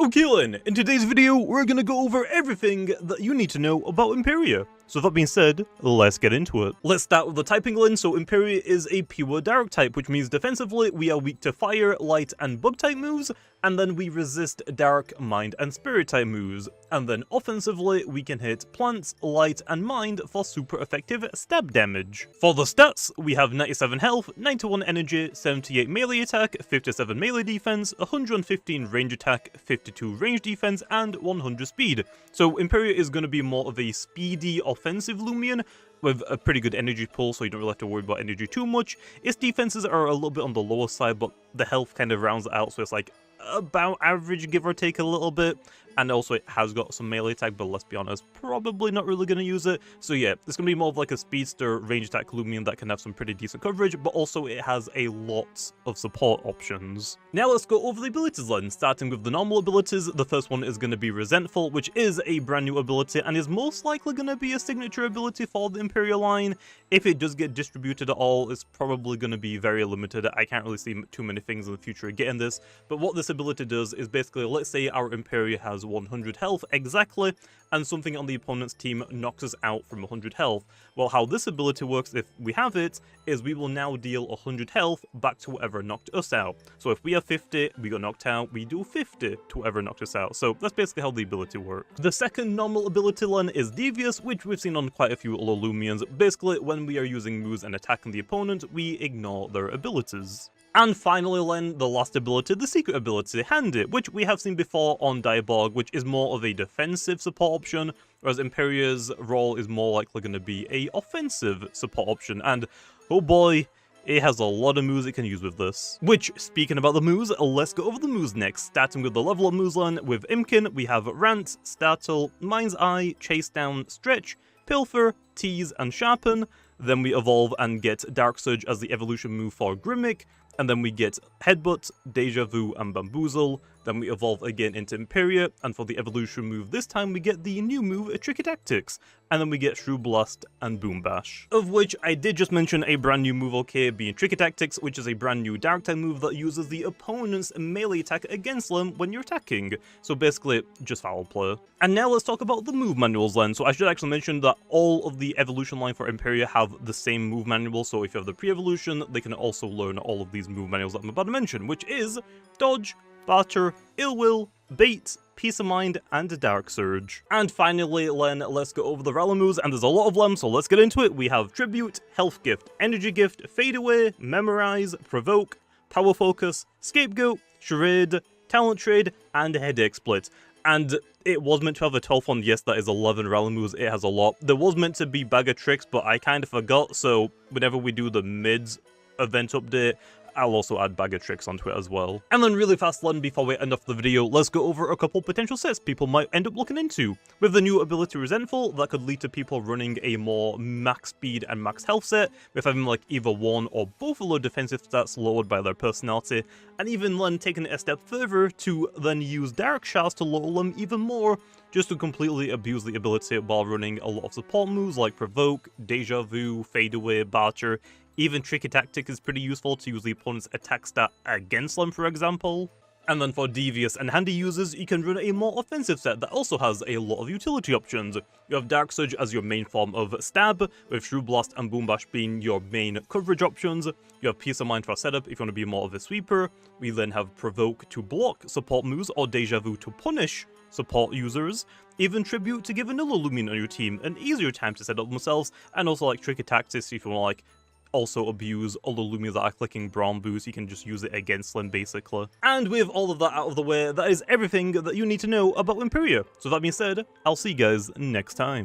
Okay then, in today's video, we're gonna go over everything that you need to know about IMPERIOR. So with that being said, let's get into it. Let's start with the typing lane. So IMPERIOR is a pure direct type, which means defensively we are weak to fire, light, and bug type moves, and then we resist dark, mind, and spirit type moves. And then offensively, we can hit plants, light, and mind for super effective stab damage. For the stats, we have 97 health, 91 energy, 78 melee attack, 57 melee defense, 115 range attack, 52 range defense, and 100 speed. So IMPERIOR is going to be more of a speedy offensive Loomian with a pretty good energy pool, so you don't really have to worry about energy too much. Its defenses are a little bit on the lower side, but the health kind of rounds it out, so it's like about average, give or take a little bit. And also it has got some melee attack, but let's be honest, probably not really going to use it. So yeah, it's going to be more of like a speedster range attack Loomian that can have some pretty decent coverage, but also it has a lot of support options. Now let's go over the abilities then, starting with the normal abilities. The first one is going to be Resentful, which is a brand new ability and is most likely going to be a signature ability for the IMPERIOR line. If it does get distributed at all, it's probably going to be very limited. I can't really see too many things in the future getting this, but what this ability does is basically, let's say our IMPERIOR has 100 health exactly, and something on the opponent's team knocks us out from 100 health. Well, how this ability works, if we have it, is we will now deal 100 health back to whoever knocked us out. So if we have 50, we got knocked out, we do 50 to whoever knocked us out. So that's basically how the ability works. The second normal ability line is Devious, which we've seen on quite a few other Loomians. Basically, when we are using moves and attacking the opponent, we ignore their abilities. And finally then, the last ability, the secret ability, Handy, which we have seen before on Diaborg, which is more of a defensive support option, whereas IMPERIOR's role is more likely going to be a offensive support option, and oh boy, it has a lot of moves it can use with this. Which, speaking about the moves, let's go over the moves next, starting with the level up moves line. With Imkin, we have Rant, Startle, Mind's Eye, Chase Down, Stretch, Pilfer, Tease, and Sharpen. Then we evolve and get Dark Surge as the evolution move for Grimmick, and then we get Headbutt, Deja Vu, and Bamboozle. Then we evolve again into IMPERIOR, and for the evolution move this time we get the new move, Tricky Tactics. And then we get Shrew Blast and Boom Bash. Of which I did just mention a brand new move, okay, being Tricky Tactics, which is a brand new Dark type move that uses the opponent's melee attack against them when you're attacking. So basically, just foul play. And now let's talk about the move manuals then. So I should actually mention that all of the evolution line for IMPERIOR have the same move manual, so if you have the pre-evolution, they can also learn all of these move manuals that I'm about to mention, which is Dodge, Barter, Ill Will, Bait, Peace of Mind, and Dark Surge. And finally, then, let's go over the Rally Moves, and there's a lot of them, so let's get into it. We have Tribute, Health Gift, Energy Gift, Fade Away, Memorize, Provoke, Power Focus, Scapegoat, Charade, Talent Trade, and Headache Split. And it was meant to have a 12th one, yes, that is 11 Rally Moves, it has a lot. There was meant to be Bag of Tricks, but I kind of forgot, so whenever we do the mids event update, I'll also add Bag of Tricks onto it as well. And then really fast then, before we end off the video, let's go over a couple potential sets people might end up looking into. With the new ability Resentful, that could lead to people running a more max speed and max health set, with having like either one or both of their defensive stats lowered by their personality, and even then taking it a step further to then use Dark Shards to lower them even more, just to completely abuse the ability while running a lot of support moves like Provoke, Deja Vu, Fade Away, Barter. Even Tricky Tactic is pretty useful to use the opponent's attack stat against them, for example. And then for Devious and Handy users, you can run a more offensive set that also has a lot of utility options. You have Dark Surge as your main form of stab, with Shrew Blast and Boom Bash being your main coverage options. You have Peace of Mind for setup if you want to be more of a sweeper. We then have Provoke to block support moves, or Deja Vu to punish support users. Even Tribute to give another Loomian on your team an easier time to set up themselves, and also like Tricky Tactics if you want to like also abuse all the Loomians that are clicking Brawn Boost, you can just use it against them basically. And with all of that out of the way, that is everything that you need to know about IMPERIOR. So that being said, I'll see you guys next time.